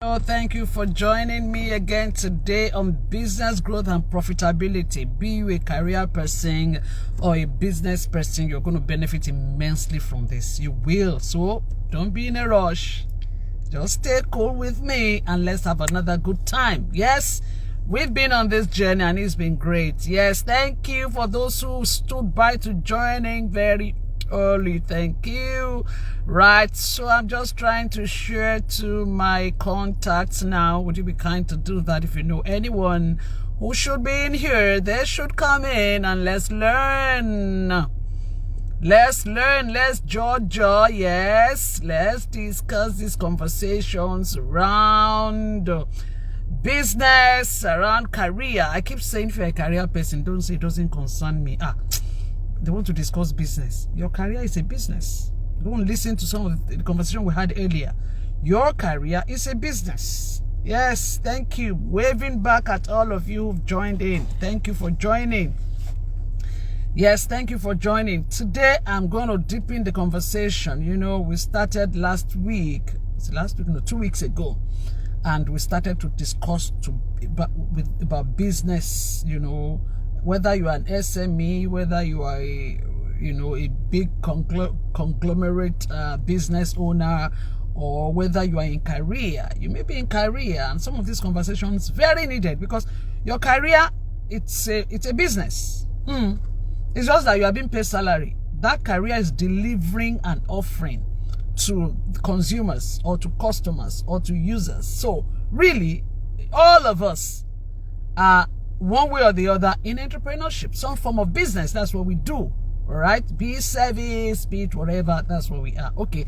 Oh, thank you for joining me again today on business growth and profitability. Be you a career person or a business person, you're going to benefit immensely from this. You will. So don't be in a rush. Just stay cool with me and let's have another good time. Yes, we've been on this journey and it's been great. Yes, thank you for those who stood by to joining very early. Thank you. Right, so I'm just trying to share to my contacts now. Would you be kind to do that? If you know anyone who should be in here, they should come in and let's learn. Let's judge. Yes, let's discuss these conversations around business, around career. I keep saying if you're a career person, don't say it doesn't concern me. They want to discuss business. Your career is a business. Don't listen to some of the conversation we had earlier. Your career is a business. Yes, thank you. Waving back at all of you who've joined in. Thank you for joining. Yes, thank you for joining. Today, I'm going to deepen the conversation. You know, we started last week. No, 2 weeks ago. And we started to discuss about business, you know, whether you are an SME, whether you are a big conglomerate business owner, or whether you are in career. You may be in career, and some of these conversations very needed because your career, it's a business. It's just that you are being paid salary. That career is delivering an offering to consumers or to customers or to users. So really, all of us are one way or the other in entrepreneurship, some form of business. That's what we do. All right, be it service, be it whatever, that's what we are. Okay,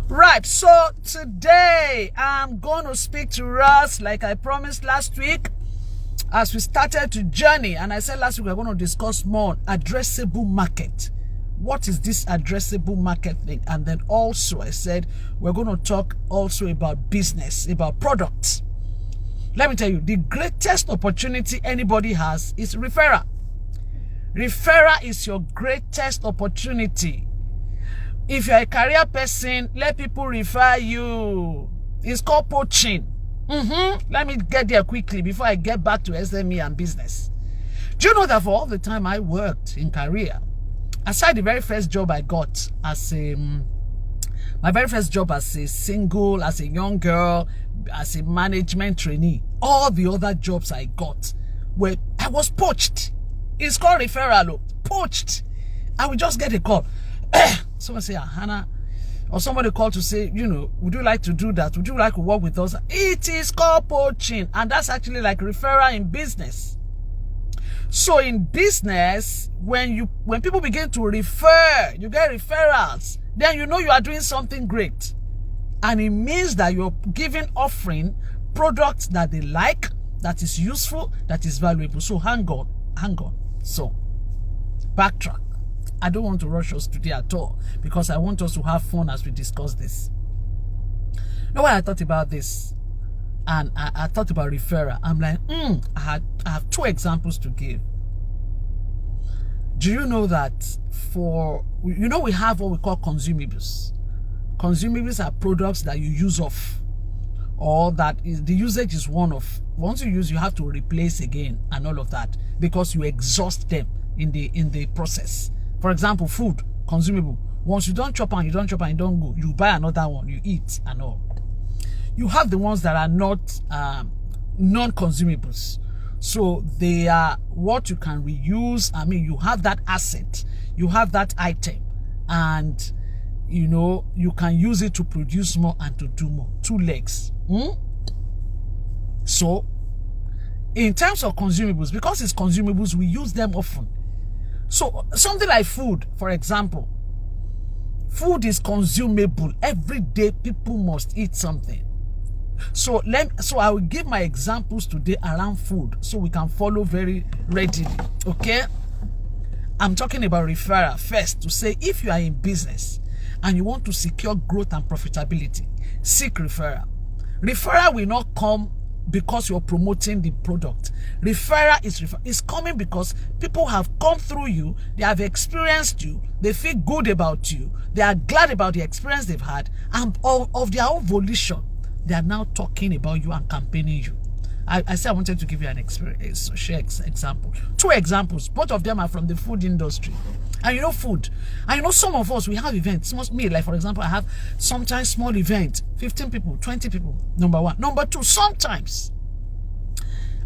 right. So today I'm going to speak to us like I promised last week as we started to journey. And I said last week we're going to discuss more on addressable market. What is this addressable market thing? And then also I said we're going to talk also about business, about products. Let me tell you, the greatest opportunity anybody has is referral. Referral is your greatest opportunity. If you're a career person, let people refer you. It's called poaching. Let me get there quickly before I get back to SME and business. Do you know that for all the time I worked in career, aside the very first job I got as my very first job as a single, as a young girl, as a management trainee, all the other jobs I got were, I was poached. It's called referral, poached. I would just get a call. Someone say, Hannah, or somebody called to say, you know, would you like to do that? Would you like to work with us? It is called poaching. And that's actually like referral in business. So in business, when people begin to refer, you get referrals, then you know you are doing something great. And it means that you're offering products that they like, that is useful, that is valuable. So hang on. So backtrack. I don't want to rush us today at all because I want us to have fun as we discuss this. Now when I thought about this and I thought about referral, I'm like, I have two examples to give. Do you know that we have what we call consumables. Consumables are products that you use off, or that is the usage is one off. Once you use, you have to replace again and all of that because you exhaust them in the process. For example, food, consumable. Once you don't chop and you don't go, you buy another one, you eat and all. You have the ones that are not non-consumables. So they are what you can reuse. I mean, you have that asset, you have that item, and you know, you can use it to produce more and to do more. Two legs. So, in terms of consumables, because it's consumables, we use them often. So, something like food, for example. Food is consumable. Every day, people must eat something. So I will give my examples today around food so we can follow very readily. Okay? I'm talking about referral first to say if you are in business and you want to secure growth and profitability, seek referral. Referral will not come because you're promoting the product. Referral is coming because people have come through you, they have experienced you, they feel good about you, they are glad about the experience they've had, and of their own volition, they are now talking about you and campaigning you. I said I wanted to give you an experience, share example. 2 examples. Both of them are from the food industry. And you know food. And you know some of us, we have events. Me, like for example, I have sometimes small event, 15 people, 20 people, number 1. Number 2, sometimes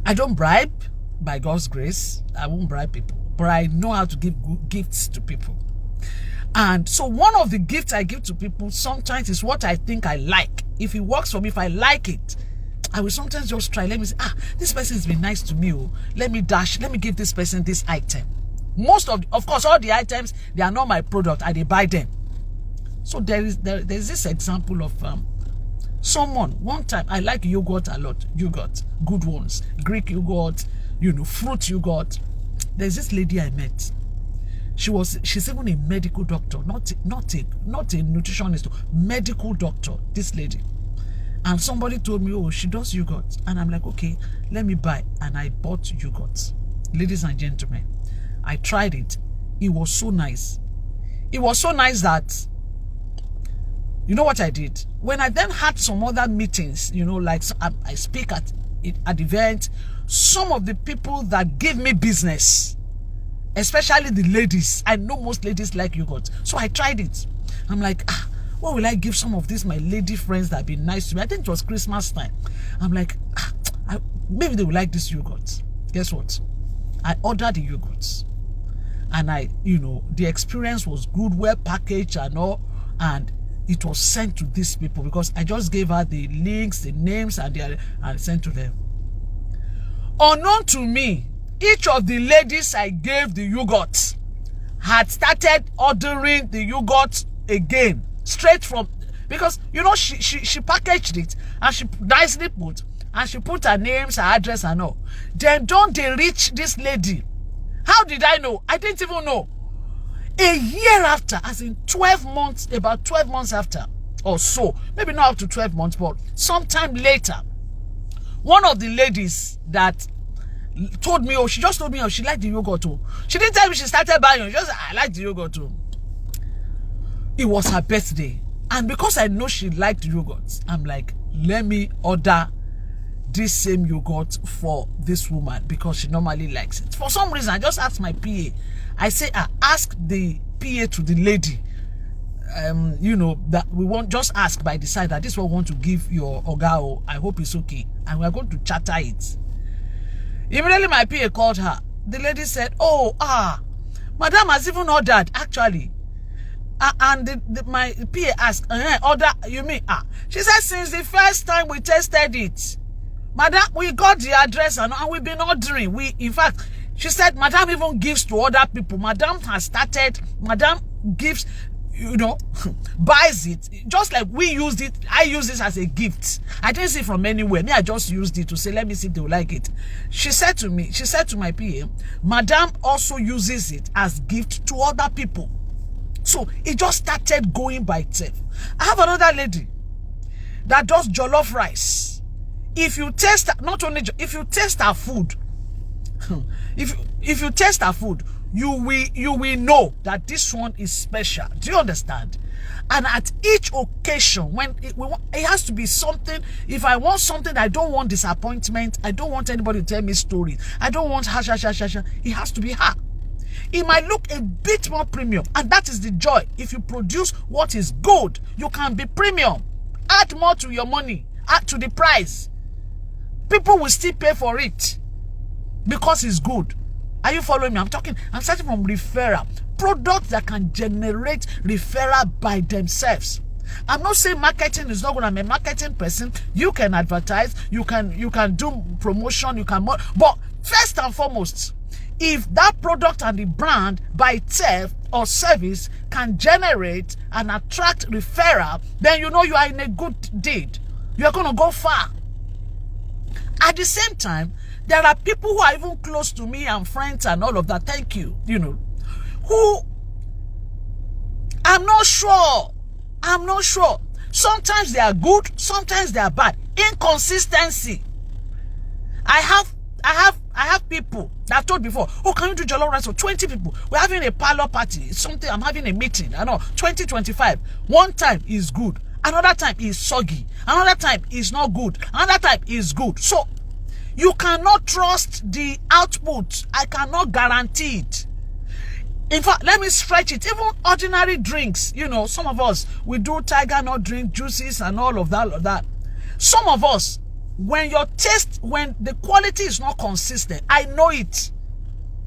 I don't bribe, by God's grace. I won't bribe people. But I know how to give good gifts to people. And so one of the gifts I give to people sometimes is what I think I like. If it works for me, if I like it, I will sometimes just try. Let me say, this person has been nice to me. Oh, let me give this person this item. Most of course, all the items, they are not my product. I buy them. So there's this example of someone. One time, I like yogurt a lot. Yogurt, good ones. Greek yogurt, fruit yogurt. There's this lady I met. She's even a medical doctor, not a nutritionist, medical doctor, this lady. And somebody told me, oh, she does yogurt. And I'm like, okay, let me buy. And I bought yogurt. Ladies and gentlemen, I tried it. It was so nice. It was so nice that, you know what I did? When I then had some other meetings, like I speak at event, some of the people that give me business, especially the ladies, I know most ladies like yogurt. So I tried it. I'm like, what will I give some of these my lady friends that have been nice to me? I think it was Christmas time. I'm like, maybe they will like this yogurt. Guess what? I ordered the yogurts. And the experience was good, well packaged and all. And it was sent to these people because I just gave her the links, the names, and sent to them. Unknown to me, each of the ladies I gave the yogurt had started ordering the yogurt again. Straight from, because she packaged it and she nicely put, and she put her names, her address and all. Then don't they reach this lady? How did I know? I didn't even know. A year after, as in 12 months, about 12 months after or so, maybe not up to 12 months, but sometime later, one of the ladies that told me, she just told me, she liked the yogurt too. She didn't tell me she started buying. She just, I like the yogurt too. It was her birthday. And because I know she liked yogurt, I'm like, let me order this same yogurt for this woman because she normally likes it. For some reason, I just asked my PA. I say, ask the PA to the lady, that we won't just ask by the side that this one want to give your Ogao. I hope it's okay. And we're going to chatter it. Immediately, my PA called her. The lady said, Madam has even ordered, actually. And my PA asked, order, you mean? She said, since the first time we tested it, Madam, we got the address and we've been ordering. In fact, she said, Madam even gives to other people. Madam has started, Madam gives, buys it. Just like we used it, I use this as a gift. I didn't see it from anywhere. I just used it to say, let me see if they will like it. She said to my PA, Madam also uses it as gift to other people. So it just started going by itself. I have another lady that does jollof rice. If you taste, if you taste her food, if you taste her food, you will know that this one is special. Do you understand? And at each occasion, when it has to be something. If I want something, I don't want disappointment. I don't want anybody to tell me stories. I don't want ha. It has to be her. It might look a bit more premium, and that is the joy. If you produce what is good, you can be premium. Add more to your money, add to the price. People will still pay for it because it's good. Are you following me? I'm starting from referral. Products that can generate referral by themselves. I'm not saying marketing is not good. I'm a marketing person. You can advertise, you can do promotion, but first and foremost, if that product and the brand by itself or service can generate and attract referral, then you are in a good deed. You're going to go far. At the same time, there are people who are even close to me and friends and all of that. Thank you. Who I'm not sure. Sometimes they are good, sometimes they are bad. Inconsistency. I have people that I've told before, can you do jollof rice for 20 people? We're having a parlor party. It's something, I'm having a meeting. I know, 2025. One time is good. Another time is soggy. Another time is not good. Another time is good. So you cannot trust the output. I cannot guarantee it. In fact, let me stretch it. Even ordinary drinks, you know, some of us, we do tiger nut drink, juices and all of that. Some of us, when the quality is not consistent, I know it.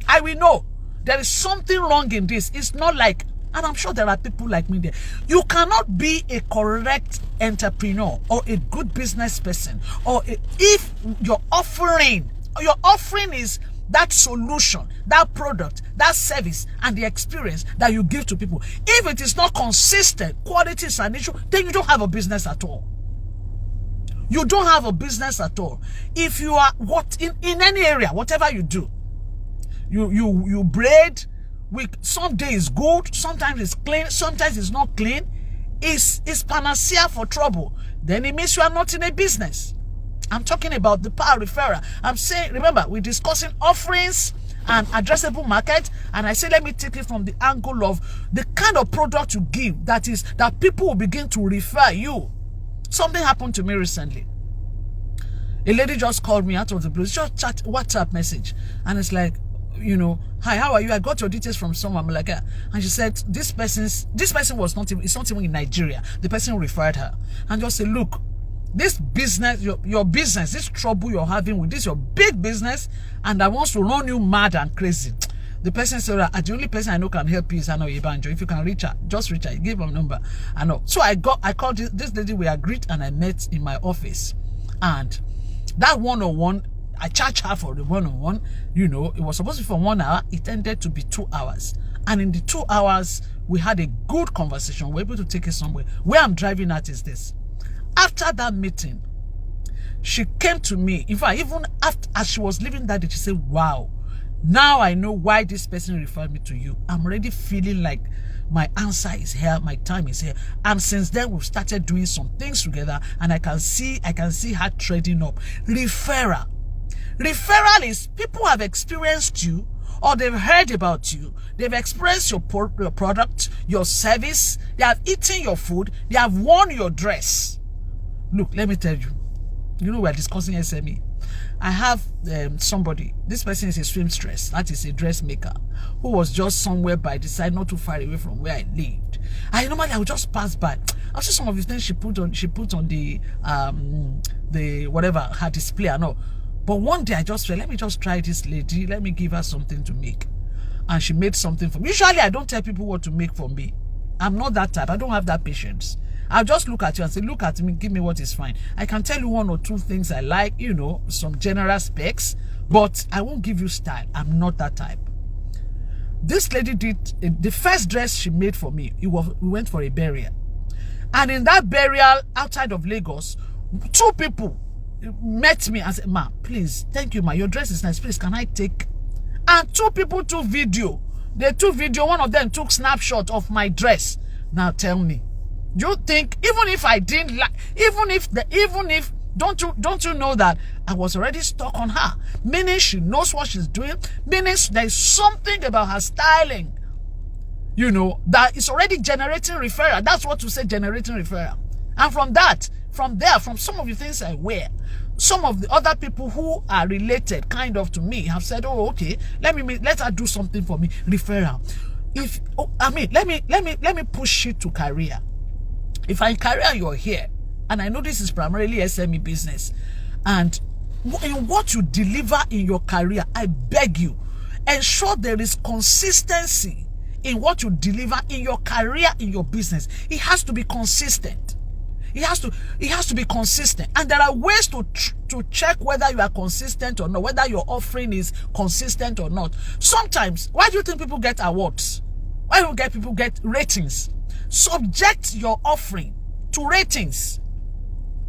I will know there is something wrong in this. It's not like, and I'm sure there are people like me there. You cannot be a correct entrepreneur or a good business person, if your offering is that solution, that product, that service, and the experience that you give to people. If it is not consistent, quality is an issue, then you don't have a business at all. You don't have a business at all. If you are in any area, whatever you do, you braid, some days good, sometimes it's clean, sometimes it's not clean, is panacea for trouble, then it means you are not in a business. I'm talking about the power referral. I'm saying, remember, we're discussing offerings and addressable market, and I say let me take it from the angle of the kind of product you give that people will begin to refer you. Something happened to me recently. A lady just called me out of the blue, just chat WhatsApp message, and it's like, you know, hi, how are you? I got your details from someone. I'm like, and she said this person was not even in Nigeria. The person referred her, and just say, look, this business, your business, this trouble you're having with this, your big business, and I want to run you mad and crazy. The person said, the only person I know can help you is Ano Ibanjo. If you can reach her, just reach her. Give her a number. I know. So I called this lady. We agreed, and I met in my office, and that one-on-one, I charged her for the one-on-one. You know, it was supposed to be for 1 hour. It ended to be 2 hours, and in the 2 hours, we had a good conversation. We were able to take it somewhere. Where I'm driving at is this. After that meeting, she came to me. In fact, even as she was leaving that day, she said, wow, now I know why this person referred me to you. I'm already feeling like my answer is here, my time is here. And since then, we've started doing some things together, and I can see her trading up. Referral is people have experienced you, or they've heard about you, they've experienced your product, your service, they have eaten your food, they have worn your dress. Look, let me tell you, we're discussing SME. I have somebody, this person is a seamstress, that is a dressmaker, who was just somewhere by the side, not too far away from where I lived. I would just pass by. I see some of the things she put on the whatever, her display, I know. But one day I just said, let me just try this lady, let me give her something to make. And she made something for me. Usually I don't tell people what to make for me. I'm not that type. I don't have that patience. I'll just look at you and say, look at me, give me what is fine. I can tell you 1 or 2 things I like, some general specs, but I won't give you style. I'm not that type. This lady did, the first dress she made for me, we went for a burial. And in that burial outside of Lagos, 2 people met me and said, ma, please, thank you, ma, your dress is nice, please, can I take? And 2 people took video. They took video, one of them took snapshot of my dress. Now tell me, do you think, even if I didn't like, don't you know that I was already stuck on her? Meaning she knows what she's doing, meaning there's something about her styling, that is already generating referral. That's what to say, generating referral. And from some of the things I wear, some of the other people who are related kind of to me have said, oh, okay, let her do something for me. Referral. Let me push it to career. If in career you're here, and I know this is primarily SME business, and in what you deliver in your career, I beg you, ensure there is consistency in what you deliver in your career, in your business. It has to be consistent. It has to be consistent. And there are ways to check whether you are consistent or not, whether your offering is consistent or not. Sometimes, why do you think people get awards? Why do people get ratings? Subject your offering to ratings.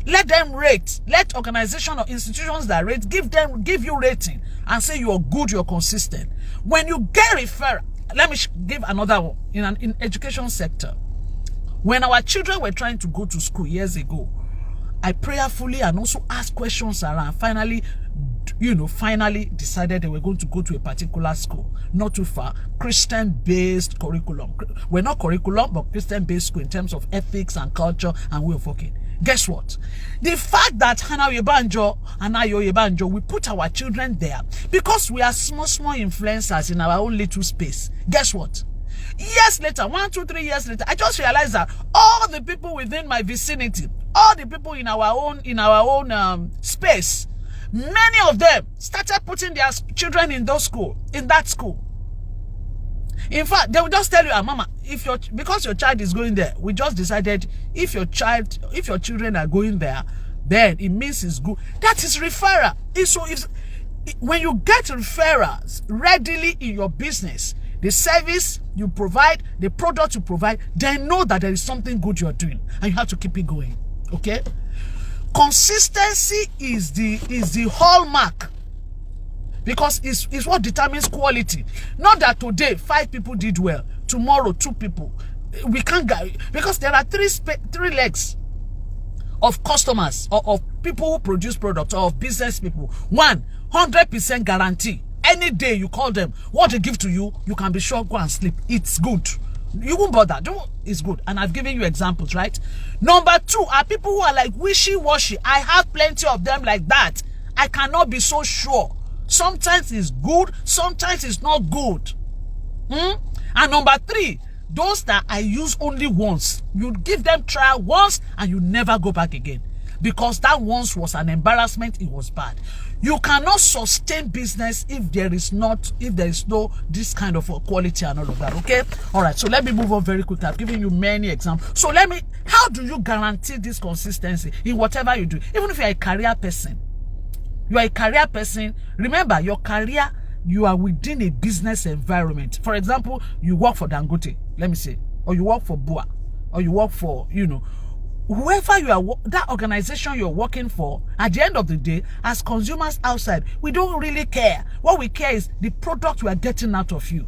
Let them rate. Let organizations or institutions that rate, give you rating and say you're good, you're consistent. When you get referral, let me give another one in education sector. When our children were trying to go to school years ago, I prayerfully and also asked questions around. Finally, finally decided they were going to go to a particular school, not too far, Christian-based curriculum. We're not curriculum, but Christian-based school in terms of ethics and culture and way of working. Guess what? The fact that Hannah Yebanjo and Ayo Yebanjo, we put our children there because we are small influencers in our own little space. Guess what? Years later, 1, 2, 3 years later, I just realized that all the people within my vicinity, all the people in our own space, many of them started putting their children in that school. In fact, they will just tell you, Mama, because your child is going there, we just decided if your children are going there, then it means it's good. That is referral. When you get referrals readily in your business, the service you provide, the product you provide, they know that there is something good you're doing, and you have to keep it going. Okay? Consistency is the hallmark, because it's what determines quality. Not that today 5 people did well, tomorrow 2 people. We can't get, because there are three legs of customers or of people who produce products or of business people. 1, 100% guarantee. Any day you call them, what they give to you, you can be sure, go and sleep. It's good. You won't bother. It's good. And I've given you examples, right? Number 2 are people who are like wishy-washy. I have plenty of them like that. I cannot be so sure. Sometimes it's good, sometimes it's not good. And number 3, those that I use only once. You give them trial once and you never go back again. Because that once was an embarrassment, it was bad. You cannot sustain business if there is no this kind of quality and all of that. Okay? All right. So let me move on very quickly. I've given you many examples. So how do you guarantee this consistency in whatever you do? Even if you're a career person, remember your career, you are within a business environment. For example, you work for Dangote, let me say, or you work for Bua, or you work for, whoever you are, that organization you're working for. At the end of the day, as consumers outside, we don't really care. What we care is the product we are getting out of you.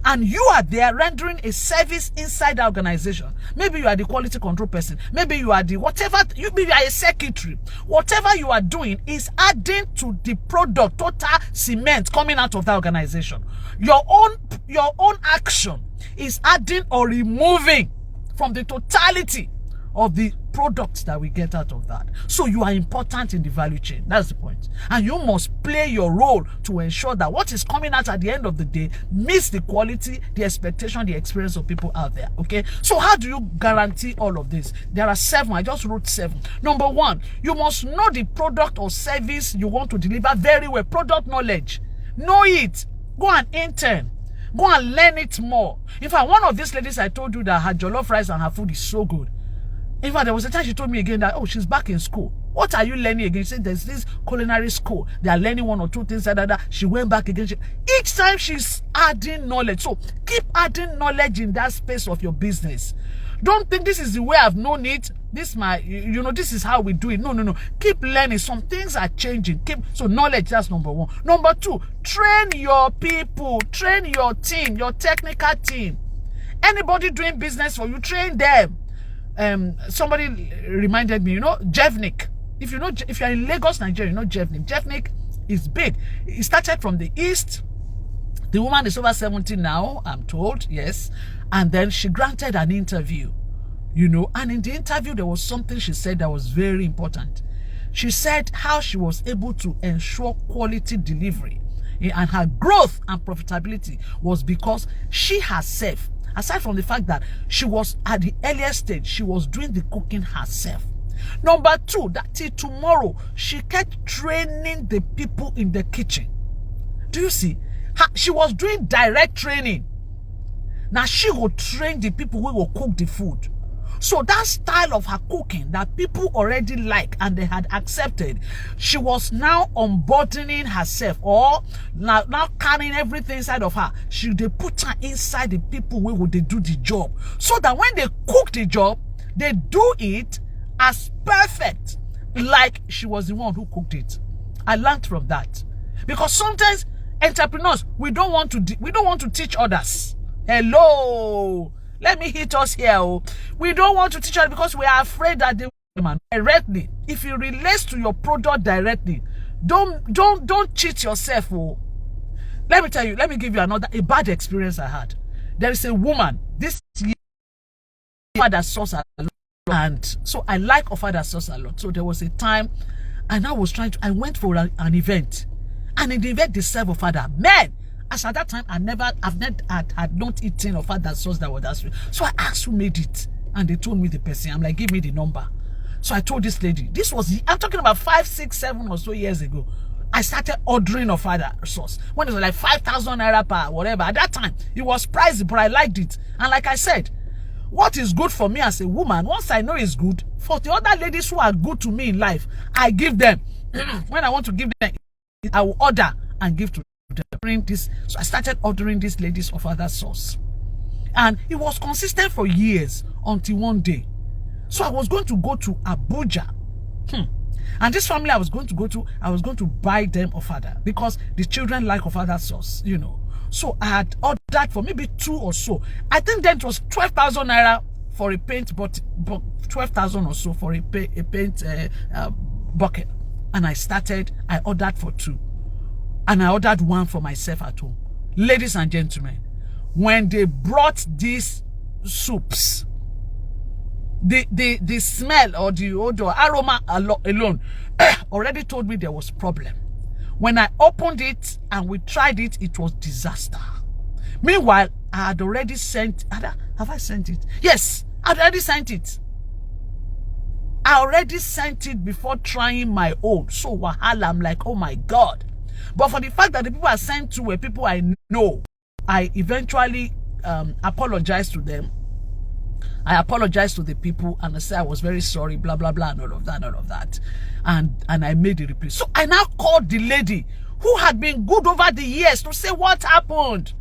And you are there rendering a service inside the organization. Maybe you are the quality control person. Maybe you are maybe you are a secretary. Whatever you are doing is adding to the product, total cement coming out of that organization. Your own action is adding or removing from the totality of the products that we get out of that. So you are important in the value chain. That's the point. And you must play your role to ensure that what is coming out at the end of the day meets the quality, the expectation, the experience of people out there. Okay? So how do you guarantee all of this? There are 7. I just wrote 7. Number 1, you must know the product or service you want to deliver very well. Product knowledge. Know it. Go and intern. Go and learn it more. In fact, one of these ladies I told you that her jollof rice and her food is so good. In fact, there was a time she told me again that, she's back in school. What are you learning again? She said, there's this culinary school. They are learning 1 or 2 things. She went back again. Each time she's adding knowledge. So keep adding knowledge in that space of your business. Don't think this is the way I've known it. This is how we do it. No. Keep learning. Some things are changing. So knowledge, that's number 1. Number 2, train your people. Train your team, your technical team. Anybody doing business for you, train them. Somebody reminded me, Jevnik. If you're in Lagos, Nigeria, Jevnik. Jevnik is big. It started from the east. The woman is over 70 now, I'm told, yes. And then she granted an interview, and in the interview, there was something she said that was very important. She said how she was able to ensure quality delivery, and her growth and profitability was because she herself, aside from the fact that she was at the earliest stage, she was doing the cooking herself. Number 2, that till tomorrow, she kept training the people in the kitchen. Do you see? She was doing direct training. Now she will train the people who will cook the food. So that style of her cooking that people already like and they had accepted, she was now onboarding herself, or now carrying everything inside of her. They put her inside the people who would they do the job, so that when they cook the job, they do it as perfect, like she was the one who cooked it. I learned from that, because sometimes entrepreneurs, we don't want to teach others. Hello. Let me hit us here. We don't want to teach us because we are afraid that they will directly. If you relate to your product directly, Don't cheat yourself. Oh. Let me tell you, let me give you a bad experience I had. There is a woman, this year, father source a lot, and so I like father source a lot. So there was a time, and I went for an event, and in the event they serve father. Man, as at that time, I had not eaten of father sauce that was that sweet. So I asked who made it, and they told me the person. I'm like, give me the number. So I told this lady, I'm talking about 5, 6, 7 or so years ago. I started ordering of father sauce when it was like 5,000 naira per whatever. At that time, it was pricey, but I liked it. And like I said, what is good for me as a woman, once I know it's good, for the other ladies who are good to me in life, I give them. When I want to give them, I will order and give to them. So I started ordering these ladies of father sauce. And it was consistent for years until one day. So I was going to go to Abuja. And this family I was going to buy them ofada because the children like ofada sauce, you know. So I had ordered for maybe 2 or so. I think then it was 12,000 naira for a paint, but 12,000 or so for a paint bucket. And I ordered for 2. And I ordered 1 for myself at home. Ladies and gentlemen, when they brought these soups, the smell or the odor, aroma alone already told me there was problem. When I opened it and we tried it, it was disaster. Meanwhile, I had already sent. Have I sent it? Yes, I had already sent it. I already sent it before trying my own. So wahala, I'm like, oh my God. But for the fact that the people I sent to were people I know, I eventually apologized to them. I apologized to the people and I said I was very sorry, blah, blah, blah, and all of that. And I made the reply. So I now called the lady who had been good over the years to say what happened.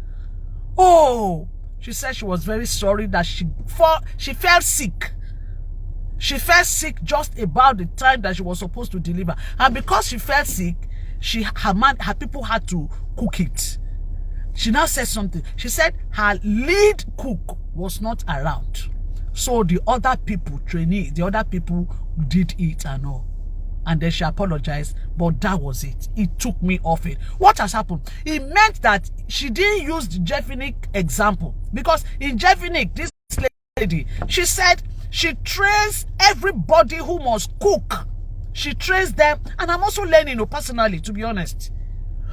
Oh, she said she was very sorry that she felt sick. She felt sick just about the time that she was supposed to deliver. And because she felt sick, her people had to cook it. She now said something. She said her lead cook was not around. So the other people, the other people did it and all. And then she apologized, but that was it. It took me off it. What has happened? It meant that she didn't use the Jeffinic example. Because in Jeffinic, this lady, she said she trains everybody who must cook. She trains them. And I'm also learning personally, to be honest.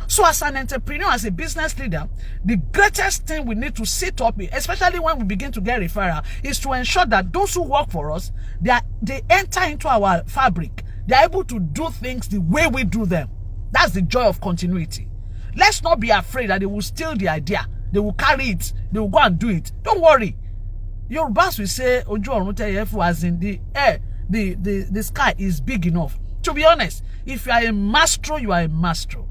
So as an entrepreneur, as a business leader, the greatest thing we need to sit up, especially when we begin to get referral, is to ensure that those who work for us, they enter into our fabric. They're able to do things the way we do them. That's the joy of continuity. Let's not be afraid that they will steal the idea. They will carry it. They will go and do it. Don't worry. Your boss will say, Ojo Oruteyefu, as in the air, the sky is big enough. To be honest, if you are a maestro, you are a maestro.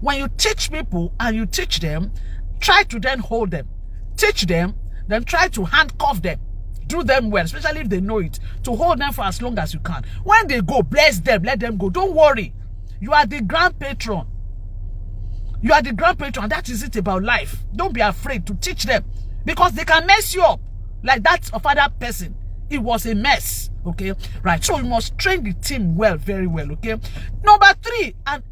When you teach people and you teach them, try to then hold them. Teach them, then try to handcuff them. Do them well, especially if they know it. To hold them for as long as you can. When they go, bless them, let them go. Don't worry. You are the grand patron. You are the grand patron. That is it about life. Don't be afraid to teach them. Because they can mess you up. Like that of other person. It was a mess. Okay, right. So you must train the team well, very well. Okay. Number 3, and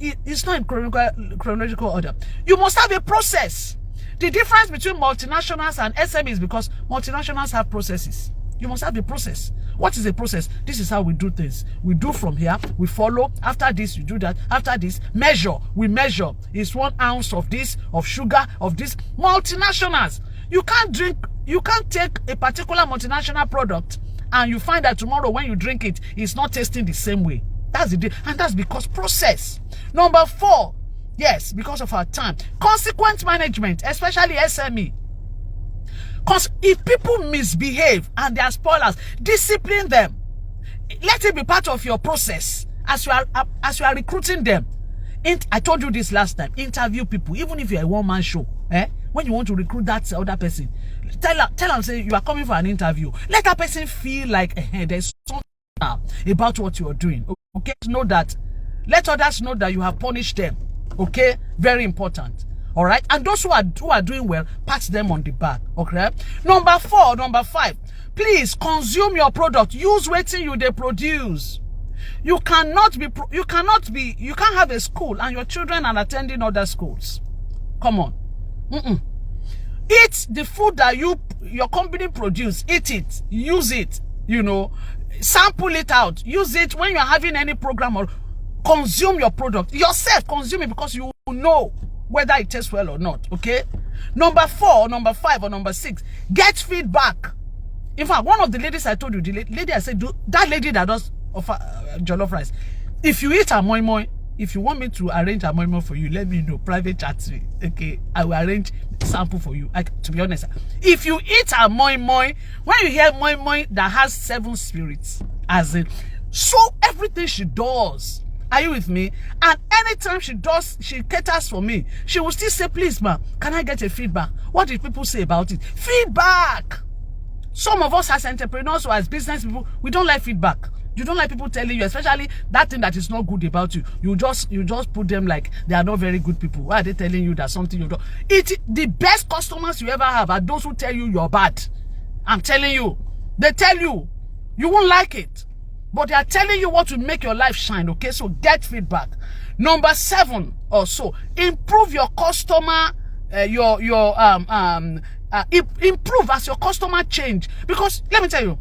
it's not in chronological order. You must have a process. The difference between multinationals and SMEs, because multinationals have processes. You must have a process. What is a process? This is how we do things. We do from here. We follow. After this, you do that. After this, measure. We measure. It's 1 ounce of this, of sugar, of this. Multinationals. You can't take a particular multinational product and you find that tomorrow when you drink it, it's not tasting the same way. That's the deal. And that's because process. Number 4, yes, because of our time. Consequence management, especially SME. Because if people misbehave and they are spoilers, discipline them. Let it be part of your process as you are recruiting them. I told you this last time. Interview people, even if you're a one-man show. When you want to recruit that other person, tell them, say you are coming for an interview. Let that person feel like there's something about what you are doing. Okay, know that. Let others know that you have punished them. Okay, very important. All right, and those who are doing well, pat them on the back. Okay. Number 5, please consume your product. Use what you they produce. You can't have a school and your children are attending other schools. Come on. Eat the food that your company produce. Eat it. Use it. You know, sample it out. Use it when you're having any program, or consume your product. Yourself, consume it, because you know whether it tastes well or not. Okay? Number 4, number 5, or number 6, get feedback. In fact, one of the ladies I told you, the lady I said, that lady that does offer jollof rice, if you eat a moi moi, if you want me to arrange a moi moi for you, let me know. Private chat me. Okay, I will arrange sample for you. To be honest, if you eat a moi moi, when you hear moi moi that has 7 spirits, as in, so everything she does. Are you with me? And anytime she caters for me, she will still say, please, ma'am, can I get a feedback? What did people say about it? Feedback. Some of us as entrepreneurs or as business people, we don't like feedback. You don't like people telling you, especially that thing that is not good about you. You just put them like they are not very good people. Why are they telling you that something you don't? The best customers you ever have are those who tell you you're bad. I'm telling you. They tell you. You won't like it. But they are telling you what will make your life shine. Okay, so get feedback. Number 7 or so, improve your customer, improve as your customer change. Because let me tell you,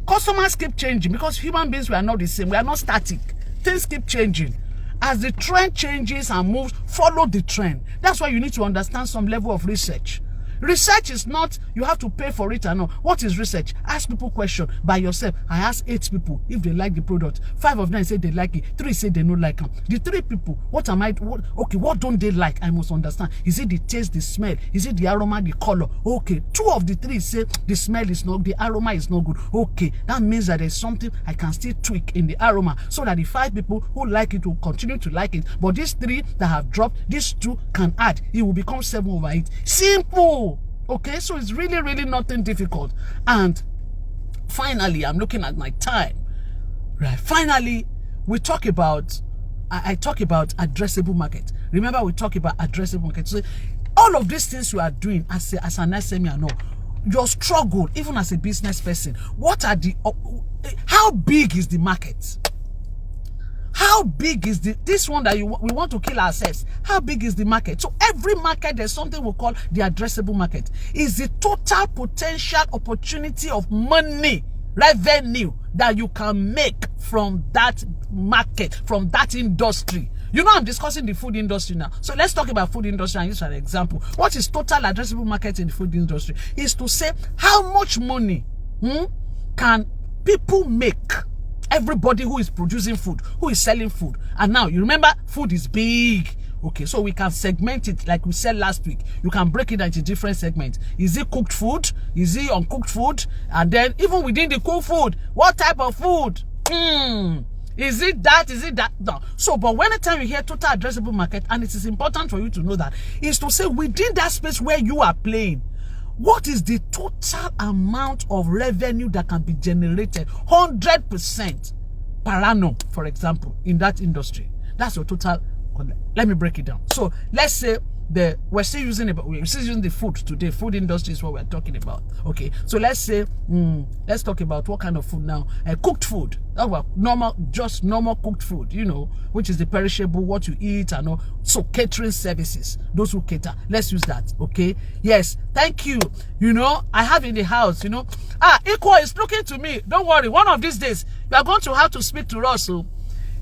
customers keep changing, because human beings, we are not the same. We are not static. Things keep changing. As the trend changes and moves, follow the trend. That's why you need to understand some level of research. Research is not, you have to pay for it or not. What is research? Ask people questions by yourself. I asked 8 people if they like the product. 5 of them said they like it. 3 said they don't like them. The 3 people, what don't they like? I must understand. Is it the taste, the smell? Is it the aroma, the color? Okay. 2 of the 3 say the smell is not, the aroma is not good. Okay. That means that there's something I can still tweak in the aroma, so that the 5 people who like it will continue to like it. But these 3 that have dropped, these 2 can add. It will become 7 over 8. Simple. Okay, so it's really, really nothing difficult. And finally, I'm looking at my time. Right. Finally, we talk about, I talk about addressable market. Remember, we talk about addressable market. So all of these things you are doing as an SME, I know your struggle, even as a business person. What are how big is the market? How big is this one that we want to kill ourselves? How big is the market? So every market, there's something we call the addressable market. Is the total potential opportunity of money, revenue that you can make from that market, from that industry. You know, I'm discussing the food industry now. So let's talk about food industry and use an example. What is total addressable market in the food industry? Is to say how much money can people make. Everybody who is producing food, who is selling food. And now, you remember, food is big. Okay, so we can segment it like we said last week. You can break it into different segments. Is it cooked food? Is it uncooked food? And then, even within the cooked food, what type of food? Is it that? Is it that? No. So, but when the time you hear total addressable market, and it is important for you to know that, is to say within that space where you are playing, what is the total amount of revenue that can be generated 100% per annum, for example, in that industry? That's your total. Let me break it down. So let's say we're still using the food today. Food industry is what we're talking about. Okay, so let's say let's talk about what kind of food now. Cooked food. Just normal cooked food, you know, which is the perishable, what you eat and all. So catering services, those who cater. Let's use that. Okay. Yes. Thank you. You know, I have in the house, you know, Equal is looking to me. Don't worry. One of these days, you are going to have to speak to us. So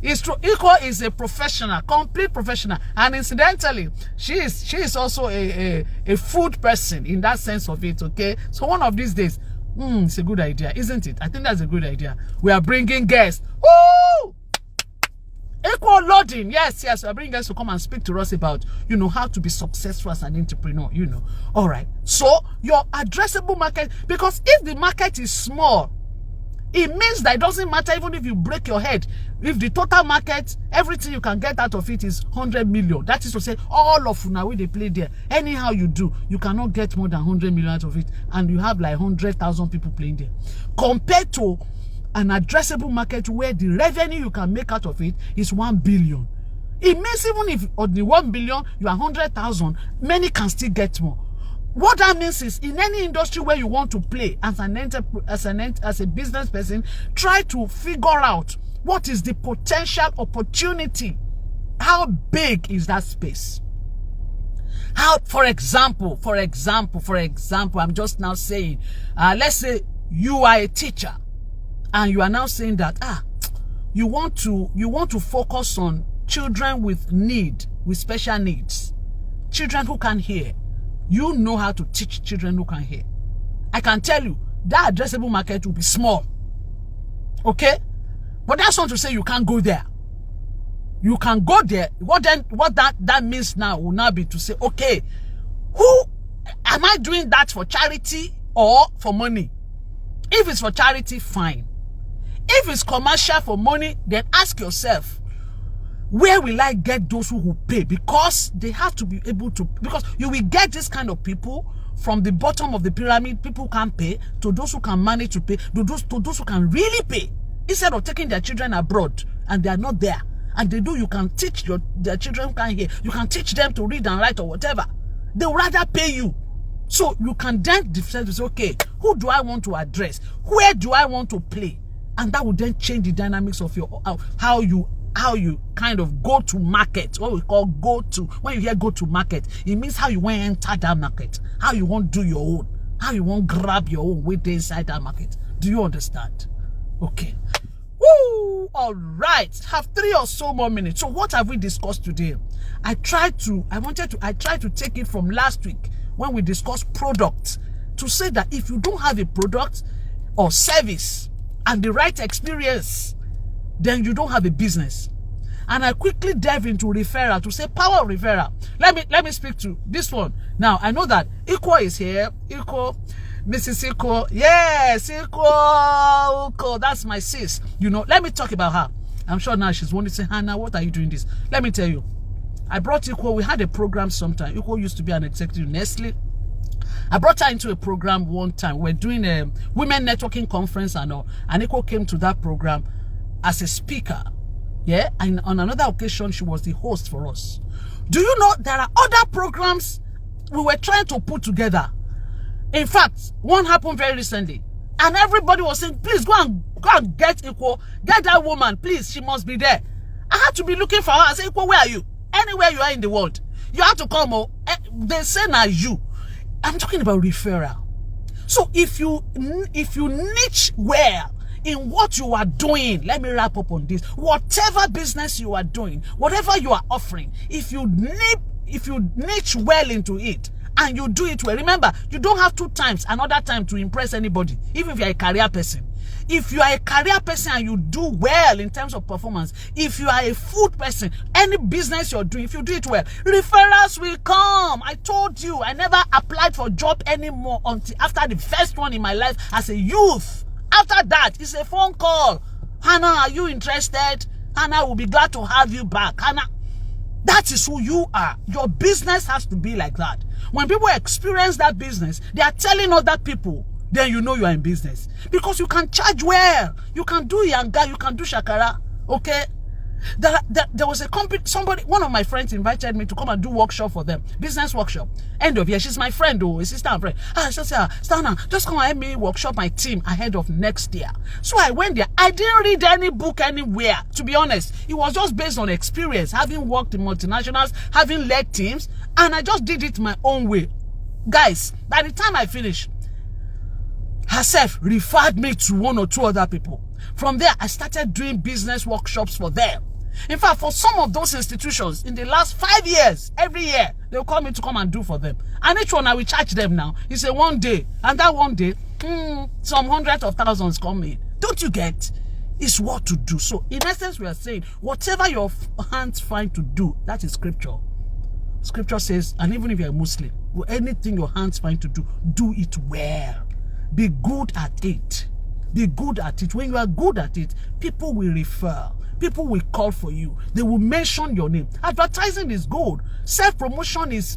it's true. Equal is a professional, complete professional, and incidentally, she is also a food person in that sense of it. Okay. So one of these days, it's a good idea, isn't it? I think that's a good idea. We are bringing guests. Woo! Equal loading. Yes, we are bringing guests to come and speak to us about, you know, how to be successful as an entrepreneur, you know. All right. So your addressable market, because if the market is small, it means that it doesn't matter even if you break your head. If the total market, everything you can get out of it is 100 million. That is to say, all of now when they play there, anyhow you do, you cannot get more than 100 million out of it. And you have like 100,000 people playing there. Compared to an addressable market where the revenue you can make out of it is 1 billion. It means even if on the 1 billion, you are 100,000, many can still get more. What that means is, in any industry where you want to play as a business person, try to figure out What is the potential opportunity? How big is that space? How, for example, I'm just now saying, let's say you are a teacher and you are now saying that, you want to focus on children with special needs, children who can hear. You know how to teach children who can hear. I can tell you that addressable market will be small. Okay? But that's not to say you can't go there. You can go there. What that means now will now be to say, okay, who am I doing that for charity or for money? If it's for charity, fine. If it's commercial for money, then ask yourself, where will I get those who will pay? Because they have to be able to, because you will get this kind of people from the bottom of the pyramid, people who can't pay, to those who can manage to pay, to those who can really pay. Instead of taking their children abroad and they are not there, and you can teach their children who can't hear. You can teach them to read and write or whatever. They would rather pay you. So you can then decide to say, okay, who do I want to address? Where do I want to play? And that would then change the dynamics of your how you kind of go to market. What we call go to. When you hear go to market, it means how you want to enter that market, how you want to do your own, how you want to grab your own way inside that market. Do you understand? Okay. Woo! All right. Have 3 or so more minutes. So what have we discussed today? I tried to take it from last week when we discussed products to say that if you don't have a product or service and the right experience, then you don't have a business. And I quickly dive into referral to say power of referral. Let me speak to this one. Now, I know that Iko is here. Iko, Mrs. Iko. Yes, Iko, that's my sis. You know, let me talk about her. I'm sure now she's wanting to say, Hannah, what are you doing this? Let me tell you. I brought Iko. We had a program sometime. Iko used to be an executive in Nestle. I brought her into a program one time. We're doing a women networking conference and all. And Iko came to that program as a speaker. Yeah. And on another occasion, she was the host for us. Do you know there are other programs we were trying to put together? In fact, one happened very recently. And everybody was saying, please go and get Iko. Get that woman, please. She must be there. I had to be looking for her. I said, Iko, where are you? Anywhere you are in the world, you have to come. They say now you. I'm talking about referral. So if you niche well in what you are doing, let me wrap up on this. Whatever business you are doing, whatever you are offering, if you niche well into it and you do it well, remember, you don't have 2 times another time to impress anybody, even if you're a career person. If you are a career person and you do well in terms of performance, if you are a food person, any business you're doing, if you do it well, referrals will come. I told you, I never applied for a job anymore until after the first one in my life as a youth. After that, it's a phone call. Hannah, are you interested? Hannah will be glad to have you back. Hannah, that is who you are. Your business has to be like that. When people experience that business, they are telling other people, then you know you are in business. Because you can charge well. You can do yanga, you can do shakara. Okay? There was a company, one of my friends invited me to come and do workshop for them. Business workshop. End of year. She's my friend, a sister and friend. I just said, Stana, just come and help me workshop my team ahead of next year. So I went there. I didn't read any book anywhere, to be honest. It was just based on experience, having worked in multinationals, having led teams, and I just did it my own way. Guys, by the time I finished, herself referred me to 1 or 2 other people. From there, I started doing business workshops for them. In fact, for some of those institutions, in the last 5 years, every year, they'll call me to come and do for them. And each one, I will charge them now. It's a 1 day. And that 1 day, some hundreds of thousands come in. Don't you get? It's what to do. So, in essence, we are saying, whatever your hands find to do, that is scripture. Scripture says, and even if you're a Muslim, anything your hands find to do, do it well. Be good at it. Be good at it. When you are good at it, people will refer. People will call for you. They will mention your name. Advertising is good. Self-promotion is,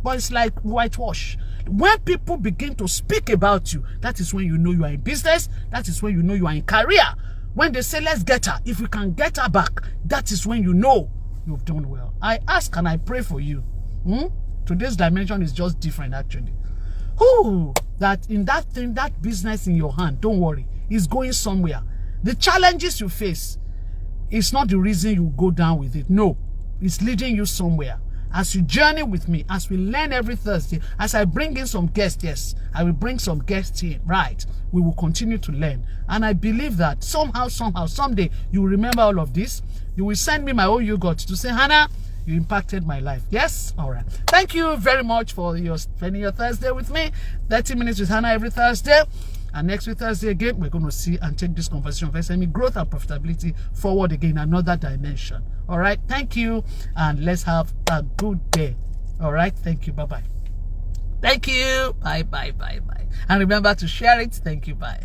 but it's like whitewash. When people begin to speak about you, that is when you know you are in business. That is when you know you are in career. When they say, let's get her, if we can get her back, that is when you know you've done well. I ask and I pray for you. Today's dimension is just different, actually. That in that thing, that business in your hand, don't worry, it's going somewhere. The challenges you face, it's not the reason you go down with it. No, it's leading you somewhere. As you journey with me, as we learn every Thursday, as I bring in some guests, yes, I will bring some guests in, right? We will continue to learn. And I believe that somehow, someday, you will remember all of this. You will send me my own yogurt to say, Hannah, you impacted my life. Yes? All right. Thank you very much for spending your Thursday with me. 30 minutes with Hannah every Thursday. And next week, Thursday again, we're going to see and take this conversation of SME growth and profitability forward again, another dimension. All right. Thank you. And let's have a good day. All right. Thank you. Bye-bye. Thank you. Bye. And remember to share it. Thank you. Bye.